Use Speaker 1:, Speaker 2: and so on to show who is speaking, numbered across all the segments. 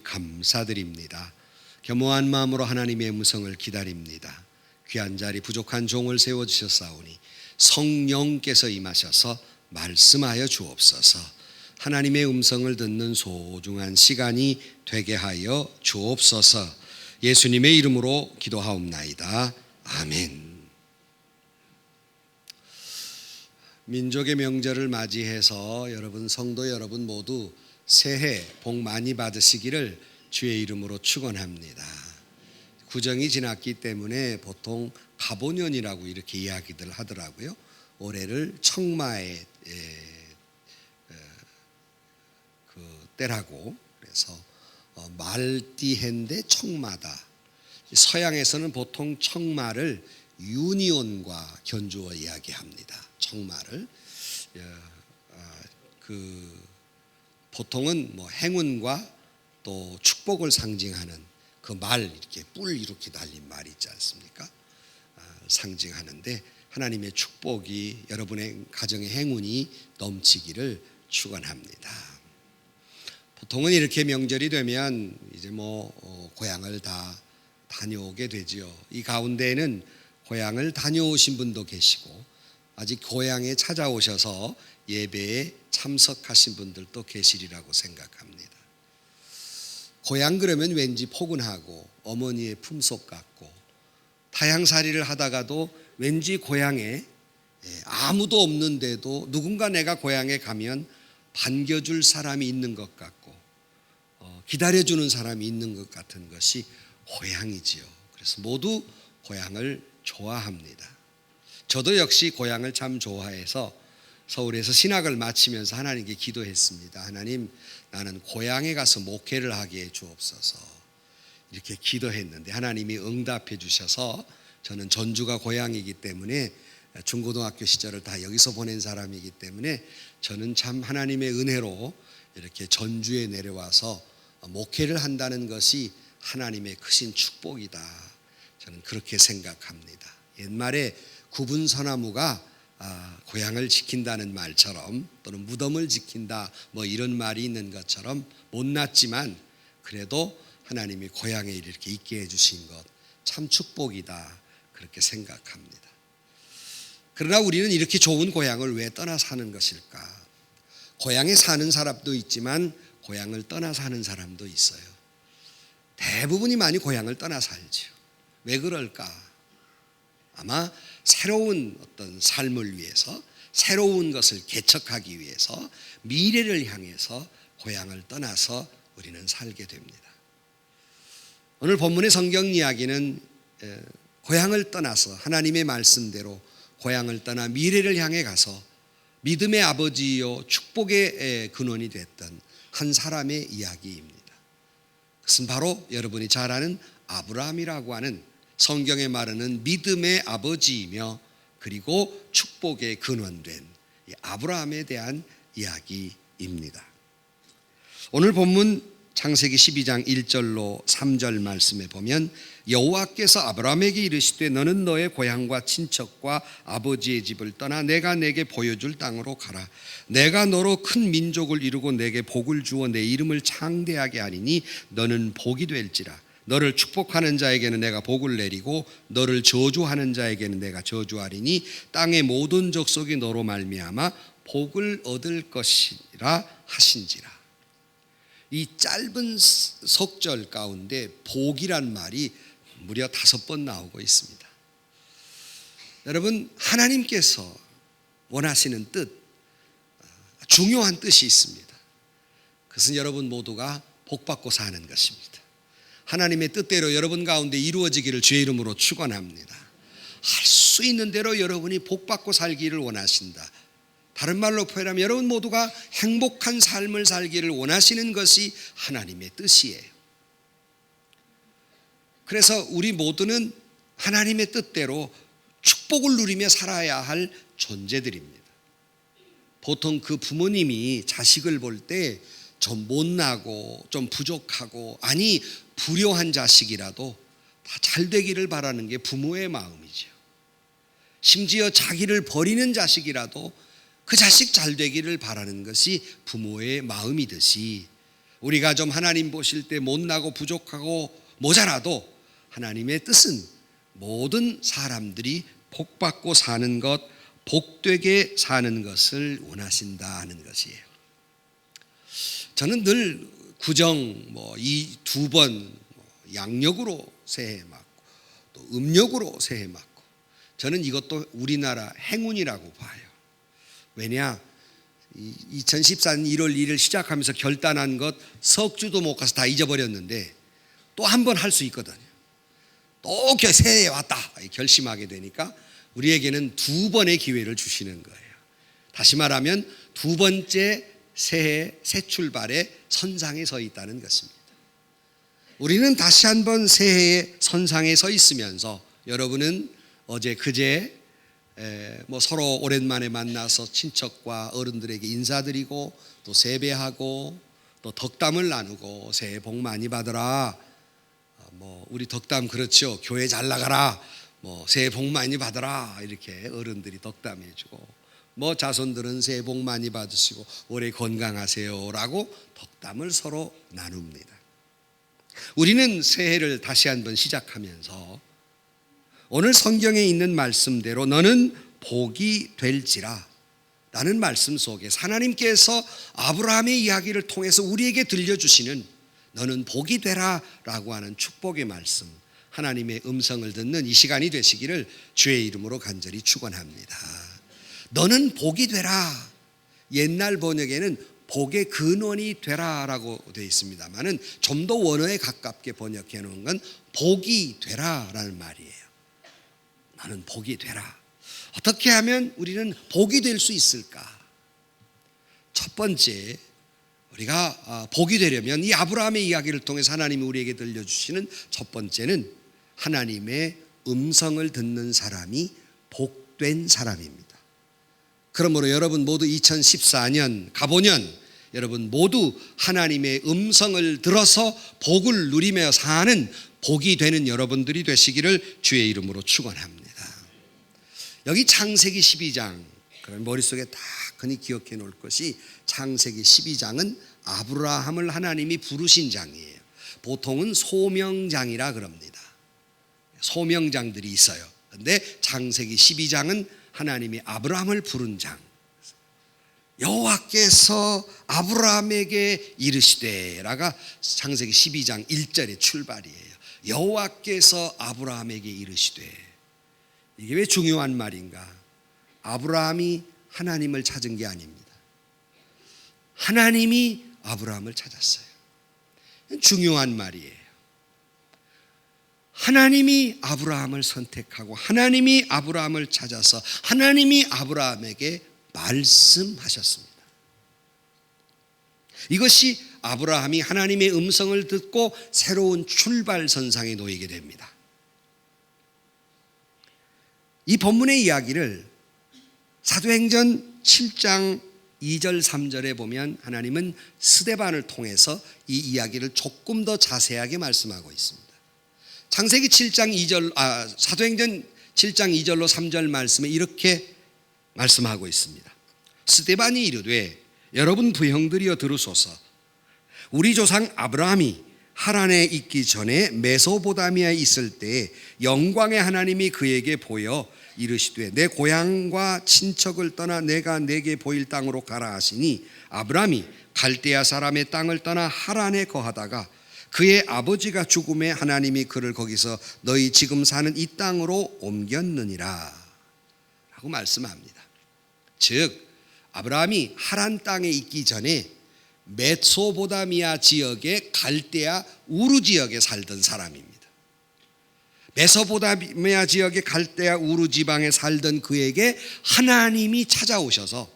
Speaker 1: 감사드립니다. 겸허한 마음으로 하나님의 음성을 기다립니다. 귀한 자리 부족한 종을 세워주셨사오니 성령께서 임하셔서 말씀하여 주옵소서. 하나님의 음성을 듣는 소중한 시간이 되게 하여 주옵소서. 예수님의 이름으로 기도하옵나이다. 아멘. 민족의 명절을 맞이해서 성도 여러분 모두 새해 복 많이 받으시기를 주의 이름으로 축원합니다. 구정이 지났기 때문에 보통 갑오년이라고 이렇게 이야기들 하더라고요. 올해를 청마의 그 때라고, 그래서 말띠해인데 청마다. 서양에서는 보통 청마를 유니온과 견주어 이야기합니다. 청마를 보통은 행운과 또 축복을 상징하는 그 말, 이렇게 뿔 이렇게 달린 말 있지 않습니까? 상징하는데 하나님의 축복이 여러분의 가정의 행운이 넘치기를 축원합니다. 보통은 이렇게 명절이 되면 이제 고향을 다 다녀오게 되지요. 이 가운데에는 고향을 다녀오신 분도 계시고 아직 고향에 찾아오셔서 예배에 참석하신 분들도 계시리라고 생각합니다. 고향 그러면 왠지 포근하고 어머니의 품속 같고, 타향살이를 하다가도 왠지 고향에 아무도 없는데도 누군가 내가 고향에 가면 반겨줄 사람이 있는 것 같고 기다려주는 사람이 있는 것 같은 것이 고향이지요. 그래서 모두 고향을 좋아합니다. 저도 역시 고향을 참 좋아해서 서울에서 신학을 마치면서 하나님께 기도했습니다. 하나님, 나는 고향에 가서 목회를 하게 해 주옵소서. 이렇게 기도했는데 하나님이 응답해 주셔서, 저는 전주가 고향이기 때문에 중고등학교 시절을 다 여기서 보낸 사람이기 때문에 저는 참 하나님의 은혜로 이렇게 전주에 내려와서 목회를 한다는 것이 하나님의 크신 축복이다. 저는 그렇게 생각합니다. 옛말에 굽은 소나무가 고향을 지킨다는 말처럼, 또는 무덤을 지킨다 이런 말이 있는 것처럼, 못났지만 그래도 하나님이 고향에 이렇게 있게 해주신 것 참 축복이다, 그렇게 생각합니다. 그러나 우리는 이렇게 좋은 고향을 왜 떠나 사는 것일까? 고향에 사는 사람도 있지만 고향을 떠나 사는 사람도 있어요. 대부분이 많이 고향을 떠나 살죠. 왜 그럴까? 아마 새로운 어떤 삶을 위해서, 새로운 것을 개척하기 위해서, 미래를 향해서 고향을 떠나서 우리는 살게 됩니다. 오늘 본문의 성경 이야기는 고향을 떠나서 하나님의 말씀대로 고향을 떠나 미래를 향해 가서 믿음의 아버지요 축복의 근원이 됐던 한 사람의 이야기입니다. 그것은 바로 여러분이 잘 아는 아브라함이라고 하는, 성경에 말하는 믿음의 아버지이며 그리고 축복의 근원된 아브라함에 대한 이야기입니다. 오늘 본문 창세기 12장 1절로 3절 말씀에 보면, 여호와께서 아브라함에게 이르시되 너는 너의 고향과 친척과 아버지의 집을 떠나 내가 내게 보여줄 땅으로 가라. 내가 너로 큰 민족을 이루고 내게 복을 주어 내 이름을 창대하게 하리니 너는 복이 될지라. 너를 축복하는 자에게는 내가 복을 내리고 너를 저주하는 자에게는 내가 저주하리니 땅의 모든 족속이 너로 말미암아 복을 얻을 것이라 하신지라. 이 짧은 석절 가운데 복이란 말이 무려 5번 나오고 있습니다. 여러분, 하나님께서 원하시는 뜻, 중요한 뜻이 있습니다. 그것은 여러분 모두가 복받고 사는 것입니다. 하나님의 뜻대로 여러분 가운데 이루어지기를 주의 이름으로 축원합니다. 할 수 있는 대로 여러분이 복받고 살기를 원하신다. 다른 말로 표현하면 여러분 모두가 행복한 삶을 살기를 원하시는 것이 하나님의 뜻이에요. 그래서 우리 모두는 하나님의 뜻대로 축복을 누리며 살아야 할 존재들입니다. 보통 그 부모님이 자식을 볼 때 좀 못나고 좀 부족하고, 아니 불효한 자식이라도 다 잘 되기를 바라는 게 부모의 마음이죠. 심지어 자기를 버리는 자식이라도 그 자식 잘 되기를 바라는 것이 부모의 마음이듯이, 우리가 좀 하나님 보실 때 못나고 부족하고 모자라도 하나님의 뜻은 모든 사람들이 복받고 사는 것, 복되게 사는 것을 원하신다 하는 것이에요. 저는 늘 구정 이 두 번 양력으로 새해 맞고 또 음력으로 새해 맞고, 저는 이것도 우리나라 행운이라고 봐요. 왜냐, 2014년 1월 1일 시작하면서 결단한 것 석주도 못 가서 다 잊어버렸는데 또 한 번 할 수 있거든요. 또 새해에 왔다 결심하게 되니까 우리에게는 두 번의 기회를 주시는 거예요. 다시 말하면 두 번째 새해 새 출발의 선상에 서 있다는 것입니다. 우리는 다시 한번 새해의 선상에 서 있으면서, 여러분은 어제 그제 서로 오랜만에 만나서 친척과 어른들에게 인사드리고 또 세배하고 또 덕담을 나누고 새해 복 많이 받으라, 우리 덕담 그렇죠. 교회 잘 나가라, 새해 복 많이 받으라, 이렇게 어른들이 덕담해 주고, 자손들은 새해 복 많이 받으시고 올해 건강하세요 라고 덕담을 서로 나눕니다. 우리는 새해를 다시 한번 시작하면서 오늘 성경에 있는 말씀대로 너는 복이 될지라 라는 말씀 속에 하나님께서 아브라함의 이야기를 통해서 우리에게 들려주시는 너는 복이 되라 라고 하는 축복의 말씀, 하나님의 음성을 듣는 이 시간이 되시기를 주의 이름으로 간절히 축원합니다. 너는 복이 되라, 옛날 번역에는 복의 근원이 되라라고 되어 있습니다만은 좀 더 원어에 가깝게 번역해 놓은 건 복이 되라라는 말이에요. 나는 복이 되라. 어떻게 하면 우리는 복이 될 수 있을까? 첫 번째, 우리가 복이 되려면 이 아브라함의 이야기를 통해서 하나님이 우리에게 들려주시는 첫 번째는 하나님의 음성을 듣는 사람이 복된 사람입니다. 그러므로 여러분 모두 2014년 가보년 여러분 모두 하나님의 음성을 들어서 복을 누리며 사는 복이 되는 여러분들이 되시기를 주의 이름으로 축원합니다. 여기 창세기 12장, 그런 머릿속에 다 흔히 기억해 놓을 것이, 창세기 12장은 아브라함을 하나님이 부르신 장이에요. 보통은 소명장이라 그럽니다. 소명장들이 있어요. 그런데 창세기 12장은 하나님이 아브라함을 부른 장. 여호와께서 아브라함에게 이르시되라가 창세기 12장 1절의 출발이에요. 여호와께서 아브라함에게 이르시되. 이게 왜 중요한 말인가? 아브라함이 하나님을 찾은 게 아닙니다. 하나님이 아브라함을 찾았어요. 중요한 말이에요. 하나님이 아브라함을 선택하고 하나님이 아브라함을 찾아서 하나님이 아브라함에게 말씀하셨습니다. 이것이 아브라함이 하나님의 음성을 듣고 새로운 출발선상에 놓이게 됩니다. 이 본문의 이야기를 사도행전 7장 2절 3절에 보면 하나님은 스데반을 통해서 이 이야기를 조금 더 자세하게 말씀하고 있습니다. 창세기 7장 2절 사도행전 7장 2절로 3절 말씀에 이렇게 말씀하고 있습니다. 스데반이 이르되 여러분 부형들이여 들으소서. 우리 조상 아브라함이 하란에 있기 전에 메소포타미아에 있을 때 영광의 하나님이 그에게 보여 이르시되 내 고향과 친척을 떠나 내가 내게 보일 땅으로 가라 하시니 아브라함이 갈대아 사람의 땅을 떠나 하란에 거하다가 그의 아버지가 죽음에 하나님이 그를 거기서 너희 지금 사는 이 땅으로 옮겼느니라 라고 말씀합니다. 즉 아브라함이 하란 땅에 있기 전에 메소포타미아 지역의 갈대아 우르 지역에 살던 사람입니다. 메소포타미아 지역의 갈대아 우르 지방에 살던 그에게 하나님이 찾아오셔서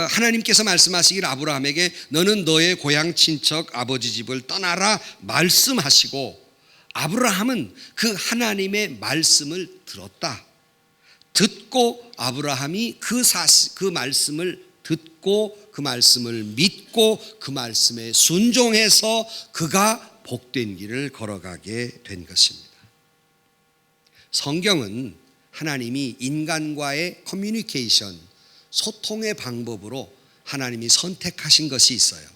Speaker 1: 하나님께서 말씀하시길 아브라함에게 너는 너의 고향 친척 아버지 집을 떠나라 말씀하시고, 아브라함은 그 하나님의 말씀을 들었다. 듣고 아브라함이 그 말씀을 듣고 그 말씀을 믿고 그 말씀에 순종해서 그가 복된 길을 걸어가게 된 것입니다. 성경은 하나님이 인간과의 커뮤니케이션, 소통의 방법으로 하나님이 선택하신 것이 있어요.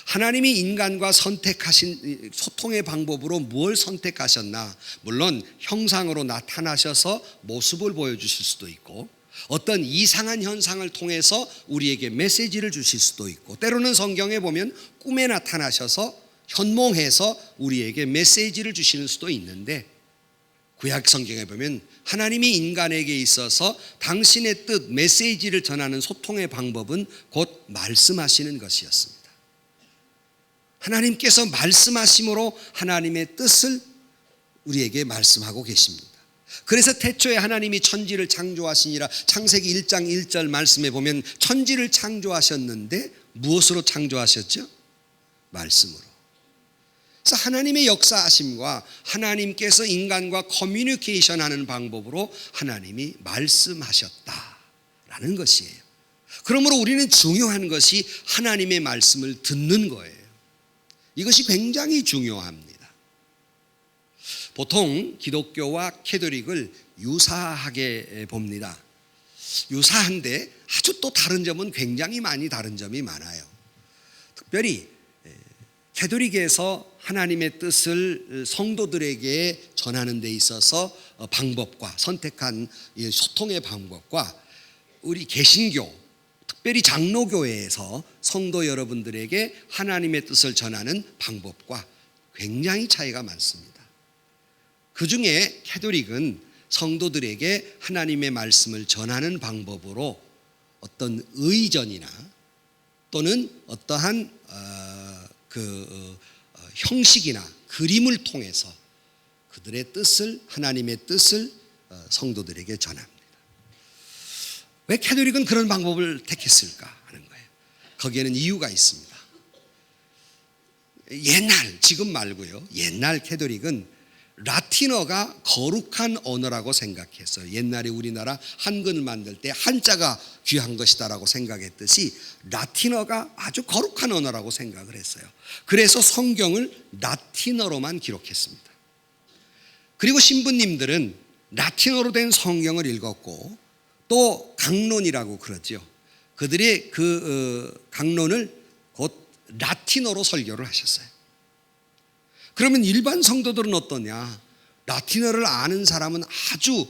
Speaker 1: 하나님이 인간과 선택하신 소통의 방법으로 무엇을 선택하셨나? 물론 형상으로 나타나셔서 모습을 보여주실 수도 있고, 어떤 이상한 현상을 통해서 우리에게 메시지를 주실 수도 있고, 때로는 성경에 보면 꿈에 나타나셔서 현몽해서 우리에게 메시지를 주시는 수도 있는데, 구약 성경에 보면 하나님이 인간에게 있어서 당신의 뜻, 메시지를 전하는 소통의 방법은 곧 말씀하시는 것이었습니다. 하나님께서 말씀하심으로 하나님의 뜻을 우리에게 말씀하고 계십니다. 그래서 태초에 하나님이 천지를 창조하시니라, 창세기 1장 1절 말씀에 보면 천지를 창조하셨는데 무엇으로 창조하셨죠? 말씀으로. 그래서 하나님의 역사하심과 하나님께서 인간과 커뮤니케이션하는 방법으로 하나님이 말씀하셨다라는 것이에요. 그러므로 우리는 중요한 것이 하나님의 말씀을 듣는 거예요. 이것이 굉장히 중요합니다. 보통 기독교와 캐톨릭을 유사하게 봅니다. 유사한데 아주 또 다른 점은 굉장히 많이 다른 점이 많아요. 특별히 캐톨릭에서 하나님의 뜻을 성도들에게 전하는 데 있어서 방법과 선택한 소통의 방법과 우리 개신교, 특별히 장로교회에서 성도 여러분들에게 하나님의 뜻을 전하는 방법과 굉장히 차이가 많습니다. 그 중에 캐톨릭은 성도들에게 하나님의 말씀을 전하는 방법으로 어떤 의전이나 또는 어떠한 형식이나 그림을 통해서 그들의 뜻을, 하나님의 뜻을 성도들에게 전합니다. 왜 캐톨릭은 그런 방법을 택했을까 하는 거예요. 거기에는 이유가 있습니다. 옛날, 지금 말고요, 옛날 캐톨릭은 라틴어가 거룩한 언어라고 생각했어요. 옛날에 우리나라 한글을 만들 때 한자가 귀한 것이다라고 생각했듯이 라틴어가 아주 거룩한 언어라고 생각을 했어요. 그래서 성경을 라틴어로만 기록했습니다. 그리고 신부님들은 라틴어로 된 성경을 읽었고, 또 강론이라고 그러죠. 그들의 강론을 곧 라틴어로 설교를 하셨어요. 그러면 일반 성도들은 어떠냐? 라틴어를 아는 사람은 아주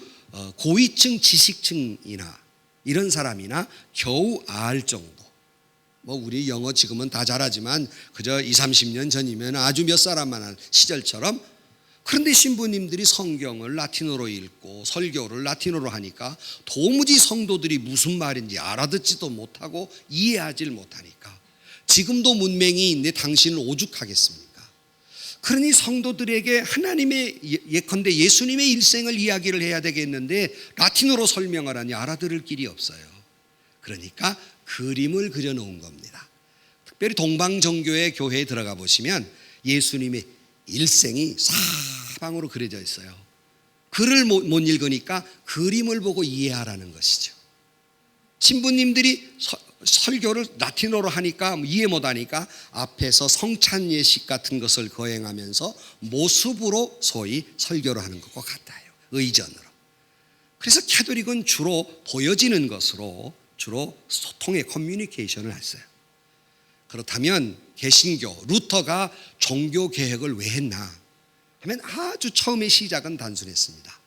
Speaker 1: 고위층 지식층이나 이런 사람이나 겨우 알 정도. 우리 영어 지금은 다 잘하지만 그저 20, 30년 전이면 아주 몇 사람만 한 시절처럼. 그런데 신부님들이 성경을 라틴어로 읽고 설교를 라틴어로 하니까 도무지 성도들이 무슨 말인지 알아듣지도 못하고 이해하지 못하니까 지금도 문맹이 있는데 당신을 오죽하겠습니까? 그러니 성도들에게 하나님의 예컨대 예수님의 일생을 이야기를 해야 되겠는데 라틴어로 설명을 하니 알아들을 길이 없어요. 그러니까 그림을 그려놓은 겁니다. 특별히 동방정교회 교회에 들어가 보시면 예수님의 일생이 사방으로 그려져 있어요. 글을 못 읽으니까 그림을 보고 이해하라는 것이죠. 신부님들이 설교를 라틴어로 하니까 이해 못하니까 앞에서 성찬 예식 같은 것을 거행하면서 모습으로 소위 설교를 하는 것과 같아요. 의전으로. 그래서 캐톨릭은 주로 보여지는 것으로 주로 소통의 커뮤니케이션을 했어요. 그렇다면 개신교, 루터가 종교 개혁을 왜 했나 하면 아주 처음의 시작은 단순했습니다.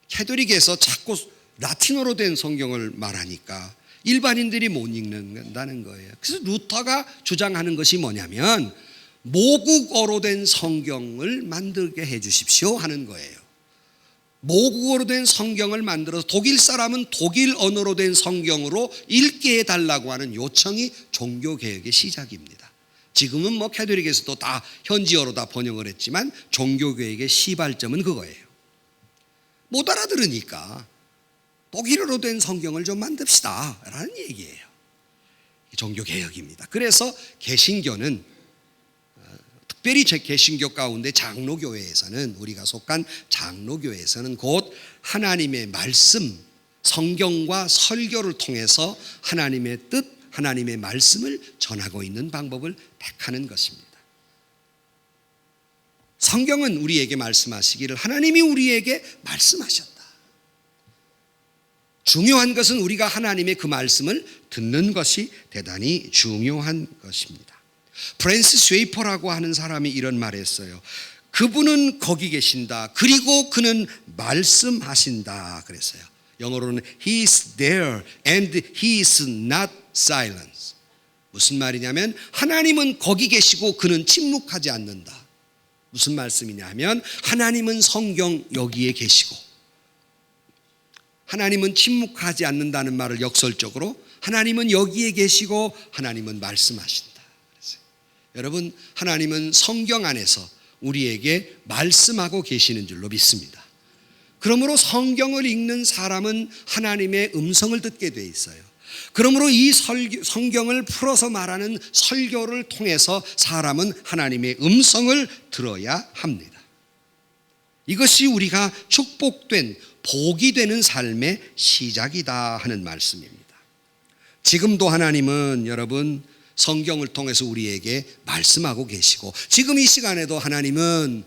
Speaker 1: 캐톨릭에서 자꾸 라틴어로 된 성경을 말하니까 일반인들이 못 읽는다는 거예요. 그래서 루터가 주장하는 것이 뭐냐면 모국어로 된 성경을 만들게 해 주십시오 하는 거예요. 모국어로 된 성경을 만들어서 독일 사람은 독일 언어로 된 성경으로 읽게 해달라고 하는 요청이 종교개혁의 시작입니다. 지금은 캐톨릭에서도 다 현지어로 다 번역을 했지만 종교개혁의 시발점은 그거예요. 못 알아들으니까 독일어로 된 성경을 좀 만듭시다 라는 얘기예요. 종교개혁입니다. 그래서 개신교는 특별히 개신교 가운데 장로교회에서는 우리가 속한 장로교회에서는 곧 하나님의 말씀, 성경과 설교를 통해서 하나님의 뜻, 하나님의 말씀을 전하고 있는 방법을 택하는 것입니다. 성경은 우리에게 말씀하시기를 하나님이 우리에게 말씀하셨다. 중요한 것은 우리가 하나님의 그 말씀을 듣는 것이 대단히 중요한 것입니다. 프랜시스 쉐이퍼라고 하는 사람이 이런 말을 했어요. 그분은 거기 계신다. 그리고 그는 말씀하신다 그랬어요. 영어로는 He is there and He is not silent. 무슨 말이냐면 하나님은 거기 계시고 그는 침묵하지 않는다. 무슨 말씀이냐 하면 하나님은 성경 여기에 계시고 하나님은 침묵하지 않는다는 말을 역설적으로 하나님은 여기에 계시고 하나님은 말씀하신다. 그랬어요. 여러분, 하나님은 성경 안에서 우리에게 말씀하고 계시는 줄로 믿습니다. 그러므로 성경을 읽는 사람은 하나님의 음성을 듣게 돼 있어요. 그러므로 이 성경을 풀어서 말하는 설교를 통해서 사람은 하나님의 음성을 들어야 합니다. 이것이 우리가 축복된 복이 되는 삶의 시작이다 하는 말씀입니다. 지금도 하나님은 여러분 성경을 통해서 우리에게 말씀하고 계시고 지금 이 시간에도 하나님은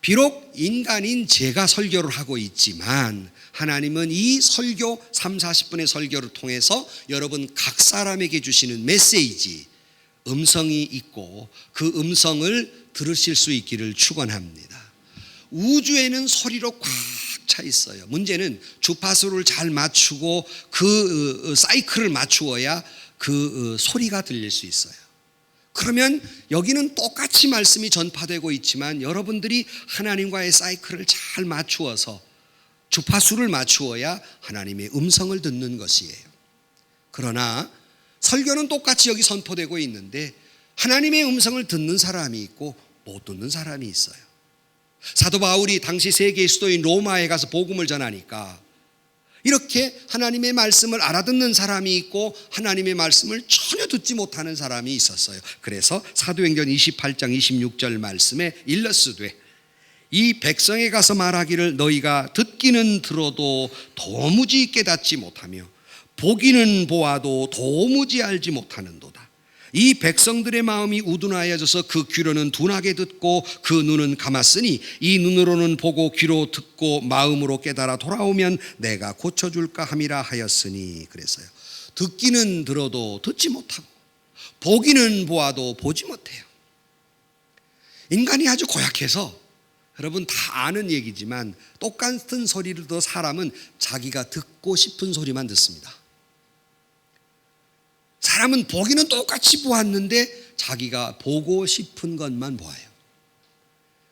Speaker 1: 비록 인간인 제가 설교를 하고 있지만 하나님은 이 설교 30-40분의 설교를 통해서 여러분 각 사람에게 주시는 메시지 음성이 있고 그 음성을 들으실 수 있기를 축원합니다. 우주에는 소리로 꽉 차 있어요. 문제는 주파수를 잘 맞추고 그 사이클을 맞추어야 그 소리가 들릴 수 있어요. 그러면 여기는 똑같이 말씀이 전파되고 있지만 여러분들이 하나님과의 사이클을 잘 맞추어서 주파수를 맞추어야 하나님의 음성을 듣는 것이에요. 그러나 설교는 똑같이 여기 선포되고 있는데 하나님의 음성을 듣는 사람이 있고 못 듣는 사람이 있어요. 사도 바울이 당시 세계의 수도인 로마에 가서 복음을 전하니까 이렇게 하나님의 말씀을 알아듣는 사람이 있고 하나님의 말씀을 전혀 듣지 못하는 사람이 있었어요. 그래서 사도행전 28장 26절 말씀에 일러스되 이 백성에 가서 말하기를 너희가 듣기는 들어도 도무지 깨닫지 못하며 보기는 보아도 도무지 알지 못하는도다. 이 백성들의 마음이 우둔하여져서 그 귀로는 둔하게 듣고 그 눈은 감았으니 이 눈으로는 보고 귀로 듣고 마음으로 깨달아 돌아오면 내가 고쳐줄까 함이라 하였으니 그랬어요. 듣기는 들어도 듣지 못하고 보기는 보아도 보지 못해요. 인간이 아주 고약해서 여러분 다 아는 얘기지만 똑같은 소리를 들어도 사람은 자기가 듣고 싶은 소리만 듣습니다. 사람은 보기는 똑같이 보았는데 자기가 보고 싶은 것만 보아요.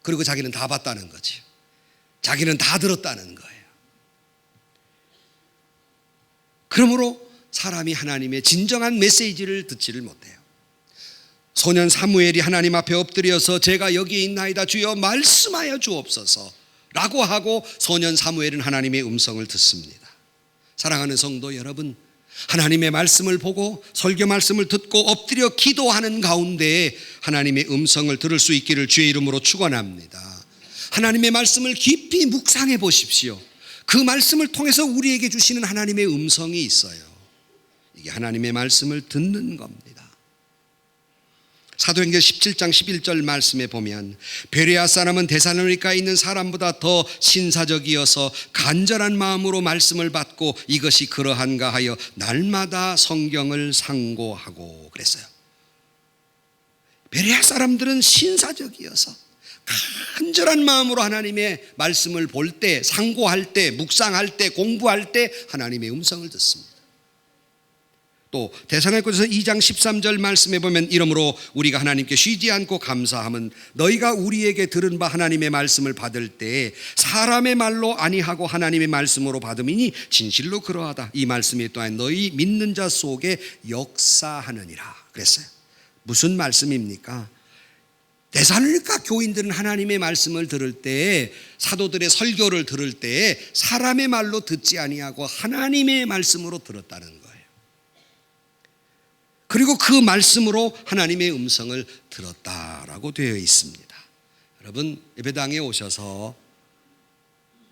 Speaker 1: 그리고 자기는 다 봤다는 거지. 자기는 다 들었다는 거예요. 그러므로 사람이 하나님의 진정한 메시지를 듣지를 못해요. 소년 사무엘이 하나님 앞에 엎드려서 제가 여기에 있나이다 주여 말씀하여 주옵소서 라고 하고 소년 사무엘은 하나님의 음성을 듣습니다. 사랑하는 성도 여러분, 하나님의 말씀을 보고 설교 말씀을 듣고 엎드려 기도하는 가운데 하나님의 음성을 들을 수 있기를 주의 이름으로 축원합니다. 하나님의 말씀을 깊이 묵상해 보십시오. 그 말씀을 통해서 우리에게 주시는 하나님의 음성이 있어요. 이게 하나님의 말씀을 듣는 겁니다. 사도행전 17장 11절 말씀에 보면 베레아 사람은 데살로니가에 있는 사람보다 더 신사적이어서 간절한 마음으로 말씀을 받고 이것이 그러한가 하여 날마다 성경을 상고하고 그랬어요. 베레아 사람들은 신사적이어서 간절한 마음으로 하나님의 말씀을 볼 때, 상고할 때, 묵상할 때, 공부할 때 하나님의 음성을 듣습니다. 또 데살로니가서 2장 13절 말씀에 보면 이러므로 우리가 하나님께 쉬지 않고 감사함은 너희가 우리에게 들은 바 하나님의 말씀을 받을 때 사람의 말로 아니하고 하나님의 말씀으로 받음이니 진실로 그러하다. 이 말씀이 또한 너희 믿는 자 속에 역사하느니라 그랬어요. 무슨 말씀입니까? 데살로니가 교인들은 하나님의 말씀을 들을 때, 사도들의 설교를 들을 때 사람의 말로 듣지 아니하고 하나님의 말씀으로 들었다는 거예요. 그리고 그 말씀으로 하나님의 음성을 들었다라고 되어 있습니다. 여러분, 예배당에 오셔서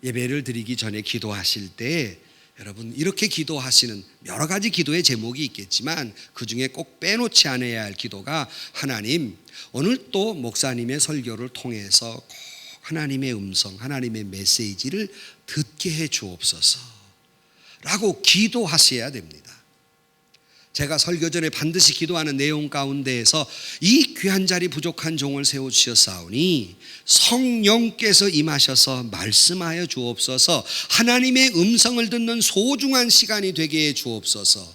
Speaker 1: 예배를 드리기 전에 기도하실 때 여러분 이렇게 기도하시는 여러 가지 기도의 제목이 있겠지만 그 중에 꼭 빼놓지 않아야 할 기도가 하나님, 오늘 또 목사님의 설교를 통해서 꼭 하나님의 음성, 하나님의 메시지를 듣게 해 주옵소서 라고 기도하셔야 됩니다. 제가 설교 전에 반드시 기도하는 내용 가운데에서 이 귀한 자리 부족한 종을 세워주셨사오니 성령께서 임하셔서 말씀하여 주옵소서. 하나님의 음성을 듣는 소중한 시간이 되게 해 주옵소서.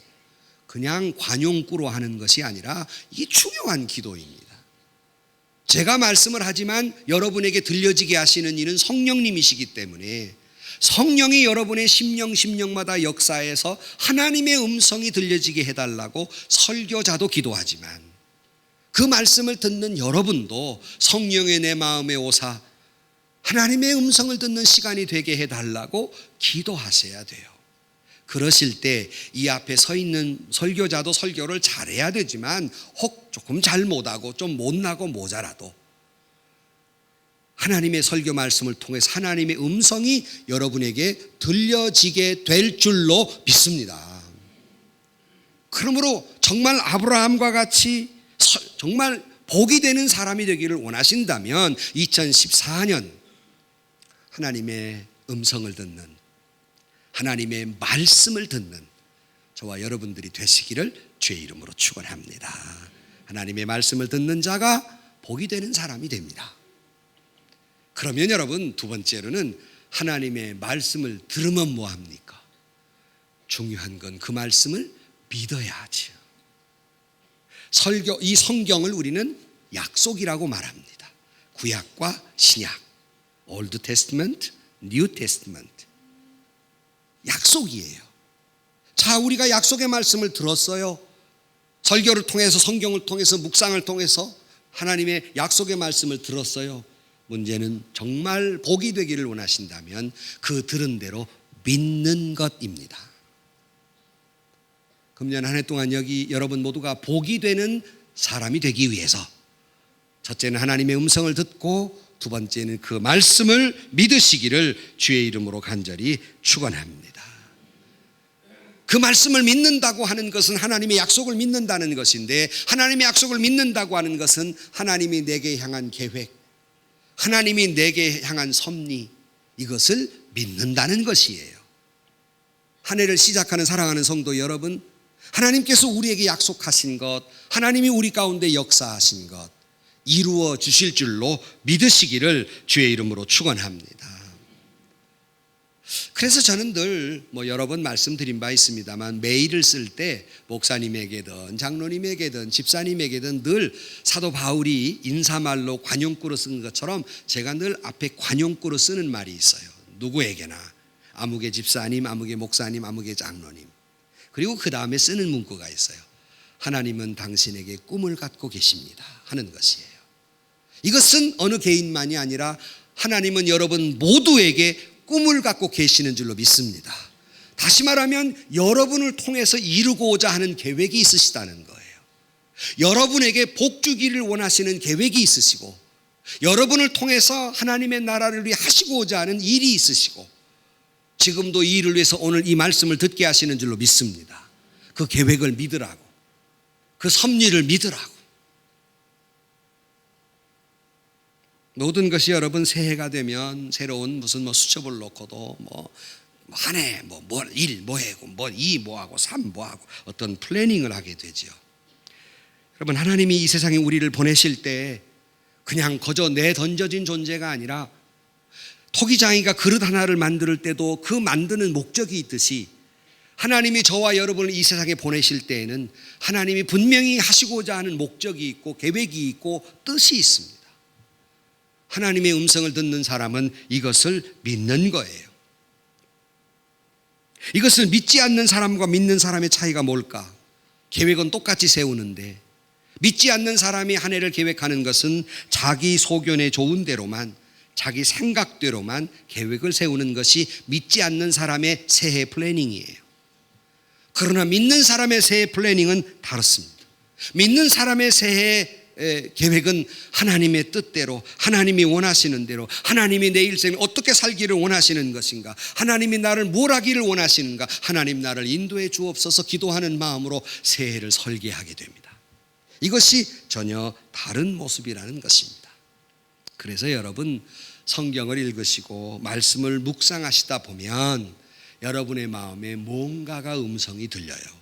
Speaker 1: 그냥 관용구로 하는 것이 아니라 이게 중요한 기도입니다. 제가 말씀을 하지만 여러분에게 들려지게 하시는 이는 성령님이시기 때문에 성령이 여러분의 심령마다 역사해서 하나님의 음성이 들려지게 해달라고 설교자도 기도하지만 그 말씀을 듣는 여러분도 성령의 내 마음에 오사 하나님의 음성을 듣는 시간이 되게 해달라고 기도하셔야 돼요. 그러실 때 이 앞에 서 있는 설교자도 설교를 잘해야 되지만 혹 조금 잘 못하고 좀 못나고 모자라도 하나님의 설교 말씀을 통해서 하나님의 음성이 여러분에게 들려지게 될 줄로 믿습니다. 그러므로 정말 아브라함과 같이 정말 복이 되는 사람이 되기를 원하신다면 2014년 하나님의 음성을 듣는, 하나님의 말씀을 듣는 저와 여러분들이 되시기를 주의 이름으로 축원합니다. 하나님의 말씀을 듣는 자가 복이 되는 사람이 됩니다. 그러면 여러분, 두 번째로는 하나님의 말씀을 들으면 뭐합니까? 중요한 건 그 말씀을 믿어야 하지요. 이 성경을 우리는 약속이라고 말합니다. 구약과 신약, Old Testament, New Testament. 약속이에요. 자, 우리가 약속의 말씀을 들었어요. 설교를 통해서, 성경을 통해서, 묵상을 통해서 하나님의 약속의 말씀을 들었어요. 문제는 정말 복이 되기를 원하신다면 그 들은 대로 믿는 것입니다. 금년 한 해 동안 여기 여러분 모두가 복이 되는 사람이 되기 위해서 첫째는 하나님의 음성을 듣고 두 번째는 그 말씀을 믿으시기를 주의 이름으로 간절히 축원합니다. 그 말씀을 믿는다고 하는 것은 하나님의 약속을 믿는다는 것인데, 하나님의 약속을 믿는다고 하는 것은 하나님이 내게 향한 계획, 하나님이 내게 향한 섭리, 이것을 믿는다는 것이에요. 한 해를 시작하는 사랑하는 성도 여러분, 하나님께서 우리에게 약속하신 것, 하나님이 우리 가운데 역사하신 것 이루어 주실 줄로 믿으시기를 주의 이름으로 축원합니다. 그래서 저는 늘 여러 번 말씀드린 바 있습니다만 메일을 쓸 때 목사님에게든 장로님에게든 집사님에게든 늘 사도 바울이 인사말로 관용구로 쓴 것처럼 제가 늘 앞에 관용구로 쓰는 말이 있어요. 누구에게나, 아무개 집사님, 아무개 목사님, 아무개 장로님. 그리고 그 다음에 쓰는 문구가 있어요. 하나님은 당신에게 꿈을 갖고 계십니다 하는 것이에요. 이것은 어느 개인만이 아니라 하나님은 여러분 모두에게 꿈을 갖고 계시는 줄로 믿습니다. 다시 말하면 여러분을 통해서 이루고자 하는 계획이 있으시다는 거예요. 여러분에게 복 주기를 원하시는 계획이 있으시고, 여러분을 통해서 하나님의 나라를 위해 하시고자 하는 일이 있으시고, 지금도 이 일을 위해서 오늘 이 말씀을 듣게 하시는 줄로 믿습니다. 그 계획을 믿으라고, 그 섭리를 믿으라고. 모든 것이 여러분 새해가 되면 새로운 무슨 수첩을 놓고도 한 해 일 뭐하고 이 뭐하고 삼 뭐하고 어떤 플래닝을 하게 되죠. 여러분, 하나님이 이 세상에 우리를 보내실 때 그냥 거저 내던져진 존재가 아니라 토기장이가 그릇 하나를 만들 때도 그 만드는 목적이 있듯이 하나님이 저와 여러분을 이 세상에 보내실 때에는 하나님이 분명히 하시고자 하는 목적이 있고 계획이 있고 뜻이 있습니다. 하나님의 음성을 듣는 사람은 이것을 믿는 거예요. 이것을 믿지 않는 사람과 믿는 사람의 차이가 뭘까? 계획은 똑같이 세우는데 믿지 않는 사람이 한 해를 계획하는 것은 자기 소견에 좋은 대로만, 자기 생각대로만 계획을 세우는 것이 믿지 않는 사람의 새해 플래닝이에요. 그러나 믿는 사람의 새해 플래닝은 다릅니다. 믿는 사람의 새해 계획은 하나님의 뜻대로, 하나님이 원하시는 대로, 하나님이 내 일생에 어떻게 살기를 원하시는 것인가, 하나님이 나를 뭘 하기를 원하시는가, 하나님 나를 인도해 주옵소서 기도하는 마음으로 새해를 설계하게 됩니다. 이것이 전혀 다른 모습이라는 것입니다. 그래서 여러분, 성경을 읽으시고 말씀을 묵상하시다 보면 여러분의 마음에 뭔가가 음성이 들려요.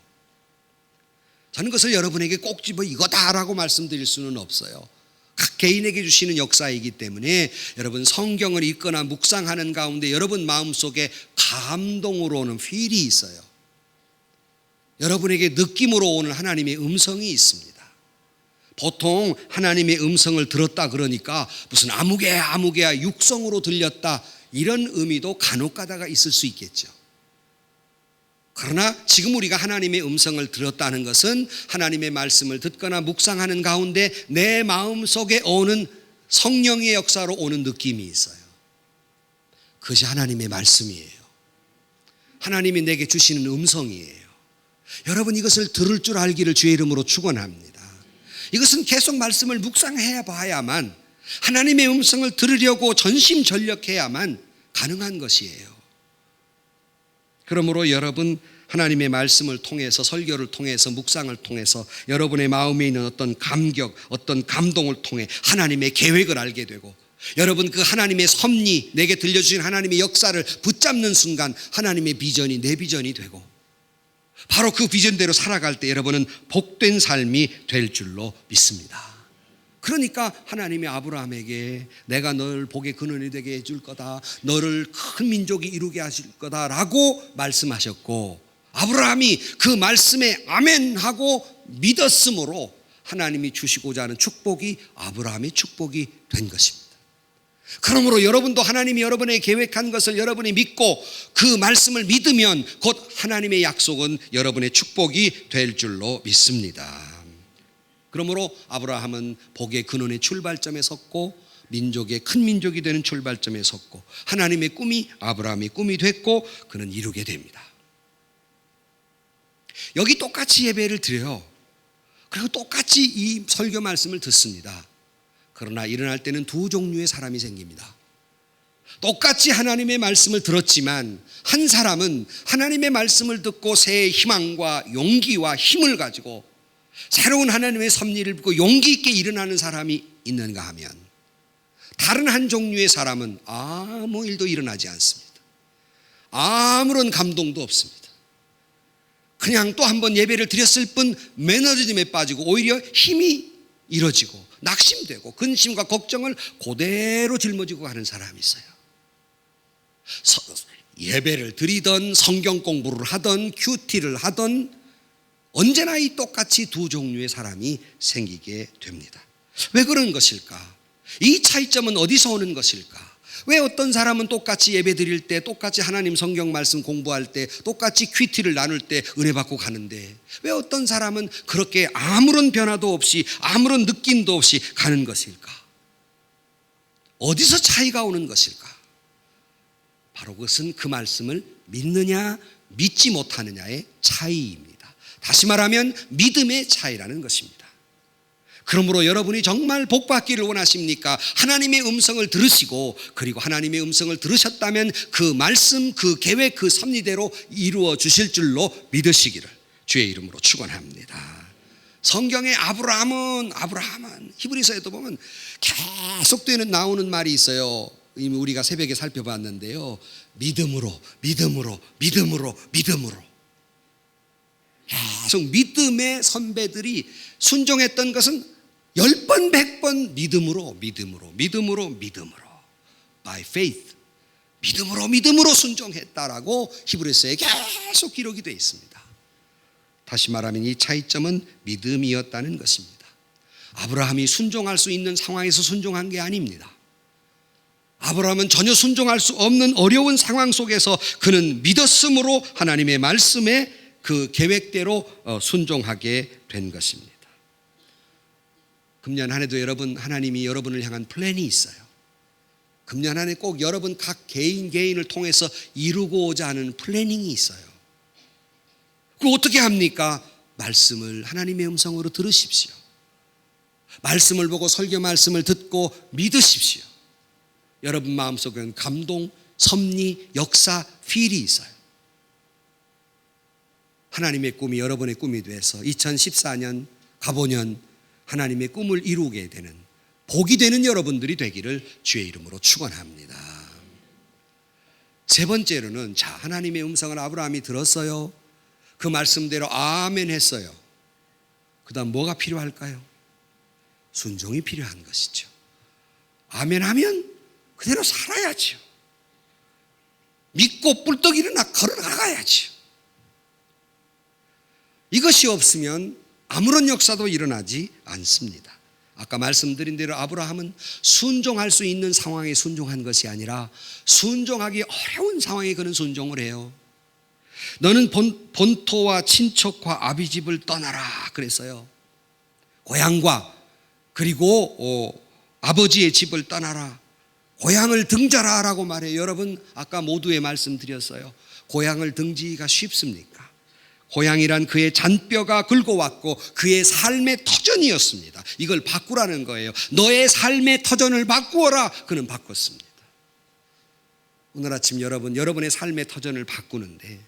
Speaker 1: 저는 그것을 여러분에게 꼭 집어 이거다라고 말씀드릴 수는 없어요. 각 개인에게 주시는 역사이기 때문에 여러분 성경을 읽거나 묵상하는 가운데 여러분 마음속에 감동으로 오는 필이 있어요. 여러분에게 느낌으로 오는 하나님의 음성이 있습니다. 보통 하나님의 음성을 들었다 그러니까 무슨 아무개야 육성으로 들렸다 이런 의미도 간혹 가다가 있을 수 있겠죠. 그러나 지금 우리가 하나님의 음성을 들었다는 것은 하나님의 말씀을 듣거나 묵상하는 가운데 내 마음속에 오는 성령의 역사로 오는 느낌이 있어요. 그것이 하나님의 말씀이에요. 하나님이 내게 주시는 음성이에요. 여러분 이것을 들을 줄 알기를 주의 이름으로 축원합니다. 이것은 계속 말씀을 묵상해 봐야만 하나님의 음성을 들으려고 전심전력해야만 가능한 것이에요. 그러므로 여러분 하나님의 말씀을 통해서 설교를 통해서 묵상을 통해서 여러분의 마음에 있는 어떤 감격, 어떤 감동을 통해 하나님의 계획을 알게 되고 여러분 그 하나님의 섭리, 내게 들려주신 하나님의 역사를 붙잡는 순간 하나님의 비전이 내 비전이 되고 바로 그 비전대로 살아갈 때 여러분은 복된 삶이 될 줄로 믿습니다. 그러니까 하나님이 아브라함에게 내가 너를 복의 근원이 되게 해줄 거다, 너를 큰 민족이 이루게 하실 거다라고 말씀하셨고 아브라함이 그 말씀에 아멘하고 믿었으므로 하나님이 주시고자 하는 축복이 아브라함의 축복이 된 것입니다. 그러므로 여러분도 하나님이 여러분에게 계획한 것을 여러분이 믿고 그 말씀을 믿으면 곧 하나님의 약속은 여러분의 축복이 될 줄로 믿습니다. 그러므로 아브라함은 복의 근원의 출발점에 섰고 민족의 큰 민족이 되는 출발점에 섰고 하나님의 꿈이 아브라함의 꿈이 됐고 그는 이루게 됩니다. 여기 똑같이 예배를 드려요. 그리고 똑같이 이 설교 말씀을 듣습니다. 그러나 일어날 때는 두 종류의 사람이 생깁니다. 똑같이 하나님의 말씀을 들었지만 한 사람은 하나님의 말씀을 듣고 새 희망과 용기와 힘을 가지고 새로운 하나님의 섭리를 믿고 용기 있게 일어나는 사람이 있는가 하면 다른 한 종류의 사람은 아무 일도 일어나지 않습니다. 아무런 감동도 없습니다. 그냥 또 한 번 예배를 드렸을 뿐 매너리즘에 빠지고 오히려 힘이 잃어지고 낙심되고 근심과 걱정을 그대로 짊어지고 가는 사람이 있어요. 예배를 드리던 성경 공부를 하던 큐티를 하던 언제나 이 똑같이 두 종류의 사람이 생기게 됩니다. 왜 그런 것일까? 이 차이점은 어디서 오는 것일까? 왜 어떤 사람은 똑같이 예배 드릴 때 똑같이 하나님 성경 말씀 공부할 때 똑같이 큐티를 나눌 때 은혜 받고 가는데 왜 어떤 사람은 그렇게 아무런 변화도 없이 아무런 느낌도 없이 가는 것일까? 어디서 차이가 오는 것일까? 바로 그것은 그 말씀을 믿느냐 믿지 못하느냐의 차이입니다. 다시 말하면 믿음의 차이라는 것입니다. 그러므로 여러분이 정말 복받기를 원하십니까? 하나님의 음성을 들으시고 그리고 하나님의 음성을 들으셨다면 그 말씀, 그 계획, 그 섭리대로 이루어 주실 줄로 믿으시기를 주의 이름으로 축원합니다. 성경에 아브라함은 히브리서에도 보면 계속 나오는 말이 있어요. 이미 우리가 새벽에 살펴봤는데요. 믿음으로 계속 믿음의 선배들이 순종했던 것은 10번 100번 믿음으로 by faith 믿음으로 순종했다라고 히브리서에 계속 기록이 되어 있습니다. 다시 말하면 이 차이점은 믿음이었다는 것입니다. 아브라함이 순종할 수 있는 상황에서 순종한 게 아닙니다. 아브라함은 전혀 순종할 수 없는 어려운 상황 속에서 그는 믿었으므로 하나님의 말씀에 그 계획대로 순종하게 된 것입니다. 금년 한 해도 여러분 하나님이 여러분을 향한 플랜이 있어요. 금년 한 해 꼭 여러분 각 개인을 통해서 이루고자 하는 플래닝이 있어요. 그거 어떻게 합니까? 말씀을 하나님의 음성으로 들으십시오. 말씀을 보고 설교 말씀을 듣고 믿으십시오. 여러분 마음속에는 감동, 섭리, 역사, 필이 있어요. 하나님의 꿈이 여러분의 꿈이 돼서 2014년 가보년 하나님의 꿈을 이루게 되는 복이 되는 여러분들이 되기를 주의 이름으로 축원합니다. 세 번째로는 하나님의 음성을 아브라함이 들었어요. 그 말씀대로 아멘 했어요. 그다음 뭐가 필요할까요? 순종이 필요한 것이죠. 아멘 하면 그대로 살아야죠. 믿고 뿔떡 일어나 걸어나가야죠. 이것이 없으면 아무런 역사도 일어나지 않습니다. 아까 말씀드린 대로 아브라함은 순종할 수 있는 상황에 순종한 것이 아니라 순종하기 어려운 상황에 그는 순종을 해요. 너는 본토와 친척과 아비집을 떠나라 그랬어요. 고향과 그리고 아버지의 집을 떠나라. 고향을 등져라라고 말해요. 여러분 아까 모두의 말씀 드렸어요. 고향을 등지기가 쉽습니까? 고향이란 그의 잔뼈가 긁어왔고 그의 삶의 터전이었습니다. 이걸 바꾸라는 거예요. 너의 삶의 터전을 바꾸어라. 그는 바꿨습니다. 오늘 아침 여러분의 삶의 터전을 바꾸는데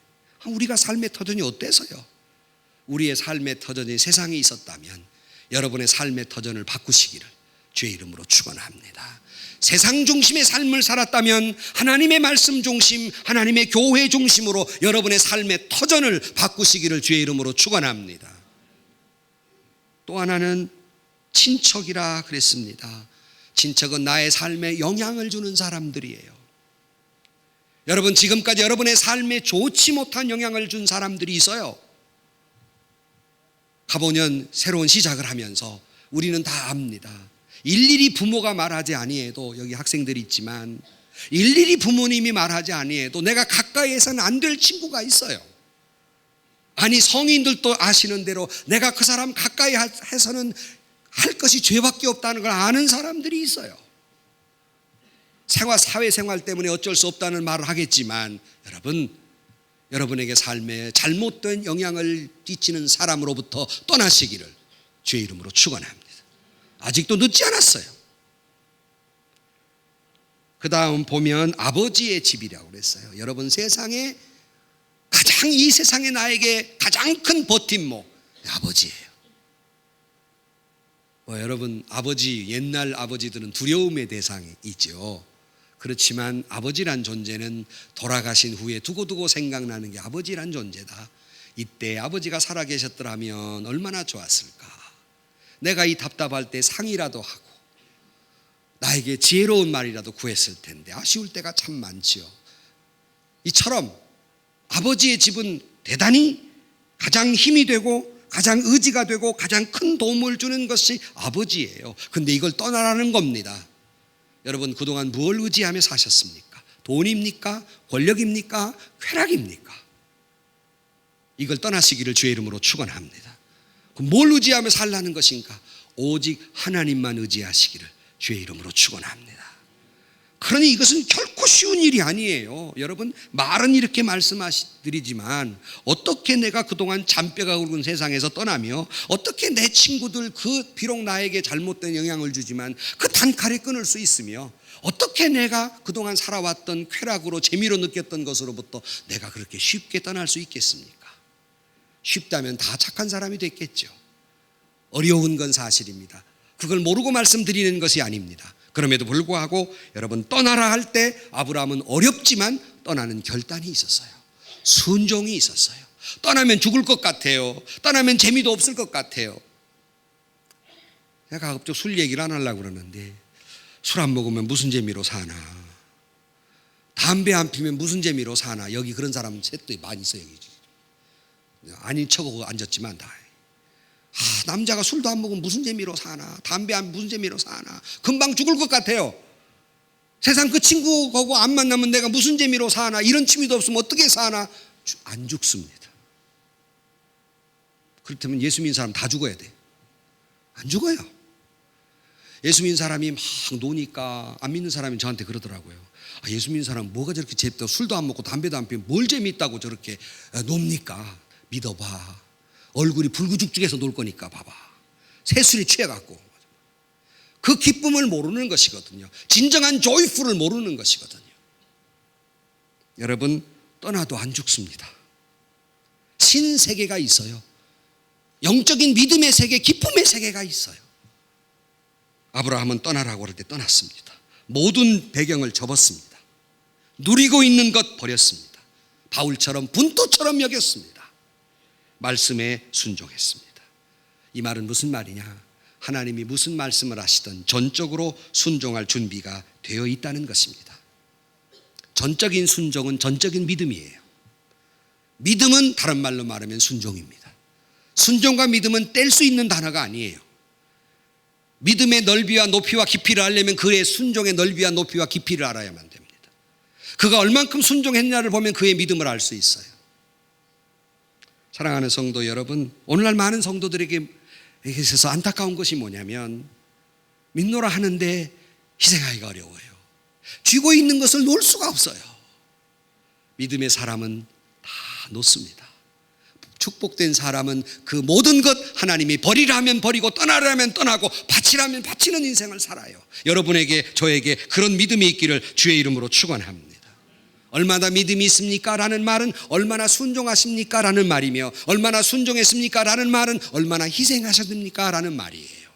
Speaker 1: 우리가 삶의 터전이 어때서요? 우리의 삶의 터전이 세상에 있었다면 여러분의 삶의 터전을 바꾸시기를 주의 이름으로 축원합니다. 세상 중심의 삶을 살았다면 하나님의 말씀 중심, 하나님의 교회 중심으로 여러분의 삶의 터전을 바꾸시기를 주의 이름으로 축원합니다. 또 하나는 친척이라 그랬습니다. 친척은 나의 삶에 영향을 주는 사람들이에요. 여러분 지금까지 여러분의 삶에 좋지 못한 영향을 준 사람들이 있어요. 가보년 새로운 시작을 하면서 우리는 다 압니다. 일일이 부모가 말하지 아니해도 여기 학생들이 있지만 일일이 부모님이 말하지 아니해도 내가 가까이에서는 안 될 친구가 있어요. 아니 성인들도 아시는 대로 내가 그 사람 가까이 해서는 할 것이 죄밖에 없다는 걸 아는 사람들이 있어요. 사회생활 때문에 어쩔 수 없다는 말을 하겠지만 여러분에게 삶에 잘못된 영향을 끼치는 사람으로부터 떠나시기를 주의 이름으로 축원합니다. 아직도 늦지 않았어요. 그 다음 보면 아버지의 집이라고 그랬어요. 여러분 세상에 이 세상에 나에게 가장 큰 버팀목 아버지예요. 여러분 옛날 아버지들은 두려움의 대상이 있죠. 그렇지만 아버지란 존재는 돌아가신 후에 두고두고 생각나는 게 아버지란 존재다. 이때 아버지가 살아계셨더라면 얼마나 좋았을까. 내가 이 답답할 때 상이라도 하고 나에게 지혜로운 말이라도 구했을 텐데 아쉬울 때가 참 많지요. 이처럼 아버지의 집은 대단히 가장 힘이 되고 가장 의지가 되고 가장 큰 도움을 주는 것이 아버지예요. 근데 이걸 떠나라는 겁니다. 여러분 그동안 무엇을 의지하며 사셨습니까? 돈입니까? 권력입니까? 쾌락입니까? 이걸 떠나시기를 주의 이름으로 축원합니다. 뭘 의지하며 살라는 것인가? 오직 하나님만 의지하시기를 주의 이름으로 축원합니다. 그러니 이것은 결코 쉬운 일이 아니에요. 여러분 말은 이렇게 말씀드리지만 어떻게 내가 그동안 잔뼈가 굵은 세상에서 떠나며 어떻게 내 친구들 비록 나에게 잘못된 영향을 주지만 그 단칼에 끊을 수 있으며 어떻게 내가 그동안 살아왔던 쾌락으로 재미로 느꼈던 것으로부터 내가 그렇게 쉽게 떠날 수 있겠습니까? 쉽다면 다 착한 사람이 됐겠죠. 어려운 건 사실입니다. 그걸 모르고 말씀드리는 것이 아닙니다. 그럼에도 불구하고 여러분 떠나라 할 때 아브라함은 어렵지만 떠나는 결단이 있었어요. 순종이 있었어요. 떠나면 죽을 것 같아요. 떠나면 재미도 없을 것 같아요. 제가 가급적 술 얘기를 안 하려고 그러는데 술 안 먹으면 무슨 재미로 사나, 담배 안 피면 무슨 재미로 사나. 여기 그런 사람 셋도 많이 있어요. 아닌 척하고 앉았지만 다. 남자가 술도 안 먹으면 무슨 재미로 사나, 담배 안 무슨 재미로 사나, 금방 죽을 것 같아요. 세상 그 친구하고 안 만나면 내가 무슨 재미로 사나, 이런 취미도 없으면 어떻게 사나. 안 죽습니다. 그렇다면 예수 믿는 사람 다 죽어야 돼? 안 죽어요. 예수 믿는 사람이 막 노니까 안 믿는 사람이 저한테 그러더라고요. 예수 믿는 사람 뭐가 저렇게 재밌다고, 술도 안 먹고 담배도 안 피면 뭘 재밌다고 저렇게 놉니까? 믿어봐. 얼굴이 불구죽죽해서 놀 거니까 봐봐. 새술에 취해갖고 그 기쁨을 모르는 것이거든요. 진정한 조이풀을 모르는 것이거든요. 여러분 떠나도 안 죽습니다. 신세계가 있어요. 영적인 믿음의 세계, 기쁨의 세계가 있어요. 아브라함은 떠나라고 할 때 떠났습니다. 모든 배경을 접었습니다. 누리고 있는 것 버렸습니다. 바울처럼 분토처럼 여겼습니다. 말씀에 순종했습니다. 이 말은 무슨 말이냐? 하나님이 무슨 말씀을 하시든 전적으로 순종할 준비가 되어 있다는 것입니다. 전적인 순종은 전적인 믿음이에요. 믿음은 다른 말로 말하면 순종입니다. 순종과 믿음은 뗄 수 있는 단어가 아니에요. 믿음의 넓이와 높이와 깊이를 알려면 그의 순종의 넓이와 높이와 깊이를 알아야만 됩니다. 그가 얼만큼 순종했냐를 보면 그의 믿음을 알 수 있어요. 사랑하는 성도 여러분, 오늘날 많은 성도들에게 있어서 안타까운 것이 뭐냐면 믿노라 하는데 희생하기가 어려워요. 쥐고 있는 것을 놓을 수가 없어요. 믿음의 사람은 다 놓습니다. 축복된 사람은 그 모든 것 하나님이 버리라면 버리고 떠나라면 떠나고 바치라면 바치는 인생을 살아요. 여러분에게 저에게 그런 믿음이 있기를 주의 이름으로 축원합니다. 얼마나 믿음이 있습니까? 라는 말은 얼마나 순종하십니까? 라는 말이며 얼마나 순종했습니까? 라는 말은 얼마나 희생하셨습니까? 라는 말이에요.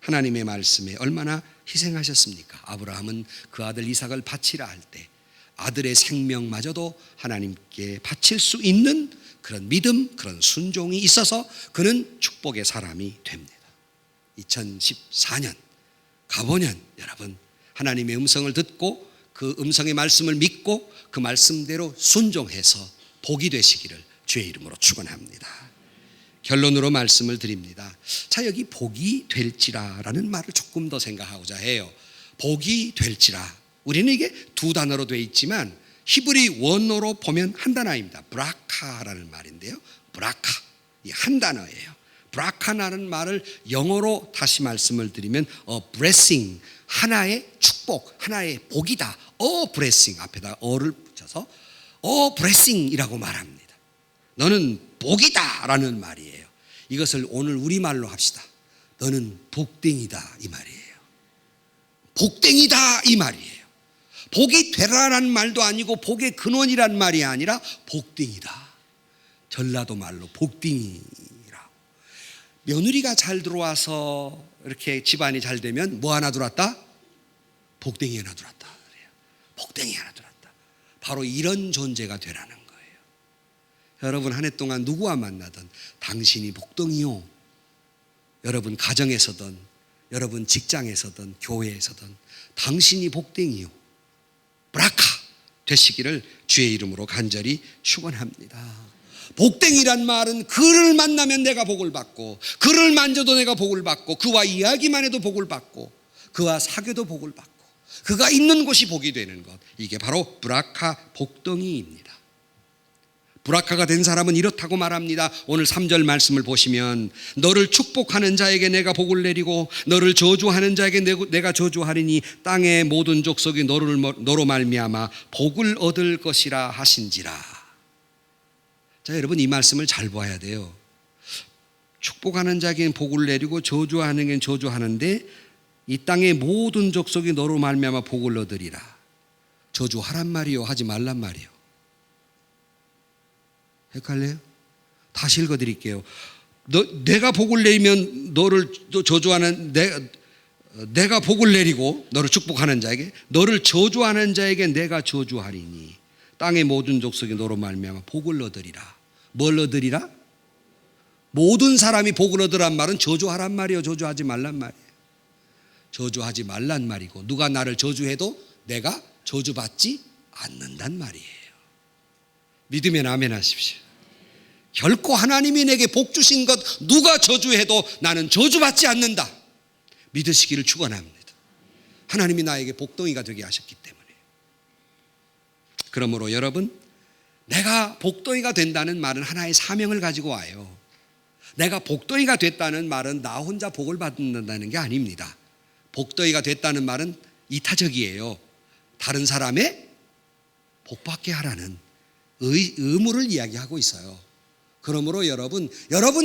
Speaker 1: 하나님의 말씀에 얼마나 희생하셨습니까? 아브라함은 그 아들 이삭을 바치라 할 때 아들의 생명마저도 하나님께 바칠 수 있는 그런 믿음, 그런 순종이 있어서 그는 축복의 사람이 됩니다. 2014년, 가보년 여러분 하나님의 음성을 듣고 그 음성의 말씀을 믿고 그 말씀대로 순종해서 복이 되시기를 주의 이름으로 축원합니다. 결론으로 말씀을 드립니다. 자, 여기 복이 될지라라는 말을 조금 더 생각하고자 해요. 복이 될지라. 우리는 이게 두 단어로 되어 있지만 히브리 원어로 보면 한 단어입니다. 브라카라는 말인데요. 브라카, 이 한 단어예요. 브라카라는 말을 영어로 다시 말씀을 드리면 blessing, 하나의 축복, 하나의 복이다. blessing 앞에다 어를 붙여서 blessing이라고 말합니다. 너는 복이다 라는 말이에요. 이것을 오늘 우리말로 합시다. 너는 복댕이다 이 말이에요. 복댕이다 이 말이에요. 복이 되라라는 말도 아니고 복의 근원이란 말이 아니라 복댕이다. 전라도 말로 복댕이라고. 며느리가 잘 들어와서 이렇게 집안이 잘 되면 뭐 하나 들어왔다? 복댕이 하나 들어왔다. 복댕이 하나 들어왔다. 바로 이런 존재가 되라는 거예요. 여러분 한 해 동안 누구와 만나든 당신이 복덩이요. 여러분 가정에서든 여러분 직장에서든 교회에서든 당신이 복댕이요. 브라카 되시기를 주의 이름으로 간절히 축원합니다. 복댕이란 말은 그를 만나면 내가 복을 받고 그를 만져도 내가 복을 받고 그와 이야기만 해도 복을 받고 그와 사귀어도 복을 받고 그가 있는 곳이 복이 되는 것, 이게 바로 브라카 복덩이입니다. 브라카가 된 사람은 이렇다고 말합니다. 오늘 3절 말씀을 보시면 너를 축복하는 자에게 내가 복을 내리고 너를 저주하는 자에게 내가 저주하리니 땅의 모든 족속이 너로 말미암아 복을 얻을 것이라 하신지라. 자, 여러분 이 말씀을 잘 봐야 돼요. 축복하는 자에게는 복을 내리고 저주하는 자에게는 저주하는데 이 땅의 모든 족속이 너로 말미암아 복을 얻으리라. 저주하란 말이요 하지 말란 말이요. 헷갈려요? 다시 읽어드릴게요. 내가 복을 내리면 너를 저주하는 내가 복을 내리고 너를 축복하는 자에게 너를 저주하는 자에게 내가 저주하리니 땅의 모든 족속이 너로 말미암아 복을 얻으리라. 뭘 얻으리라? 모든 사람이 복을 얻으란 말은 저주하란 말이요 저주하지 말란 말이에요. 저주하지 말란 말이고 누가 나를 저주해도 내가 저주받지 않는단 말이에요. 믿으면 아멘 하십시오. 결코 하나님이 내게 복 주신 것 누가 저주해도 나는 저주받지 않는다. 믿으시기를 축원합니다. 하나님이 나에게 복덩이가 되게 하셨기 때문에. 그러므로 여러분, 내가 복덩이가 된다는 말은 하나의 사명을 가지고 와요. 내가 복덩이가 됐다는 말은 나 혼자 복을 받는다는 게 아닙니다. 복덩이가 됐다는 말은 이타적이에요. 다른 사람의 복받게 하라는 의무를 이야기하고 있어요. 그러므로 여러분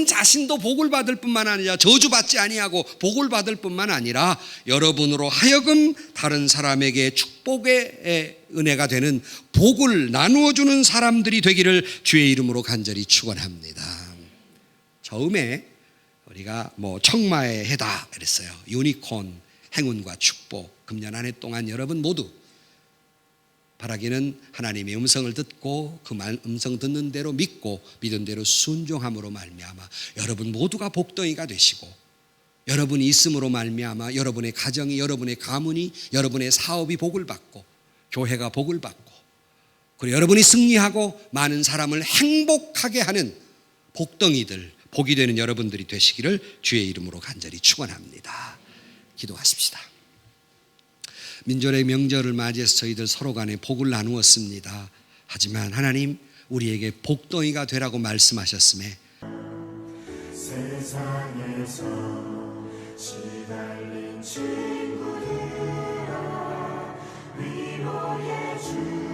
Speaker 1: 자신도 복을 받을 뿐만 아니라 저주받지 아니하고 복을 받을 뿐만 아니라 여러분으로 하여금 다른 사람에게 축복의 은혜가 되는 복을 나누어 주는 사람들이 되기를 주의 이름으로 간절히 축원합니다. 처음에 우리가 청마의 해다 그랬어요. 유니콘, 행운과 축복. 금년 한 해 동안 여러분 모두 바라기는 하나님의 음성을 듣고 그 음성 듣는 대로 믿고 믿은 대로 순종함으로 말미암아 여러분 모두가 복덩이가 되시고, 여러분이 있음으로 말미암아 여러분의 가정이, 여러분의 가문이, 여러분의 사업이 복을 받고 교회가 복을 받고, 그리고 여러분이 승리하고 많은 사람을 행복하게 하는 복덩이들, 복이 되는 여러분들이 되시기를 주의 이름으로 간절히 축원합니다. 기도하십시다. 민족의 명절을 맞이해서 저희들 서로 간에 복을 나누었습니다. 하지만 하나님, 우리에게 복덩이가 되라고 말씀하셨음에
Speaker 2: 세상에서 시달린 친구들아 위로해 주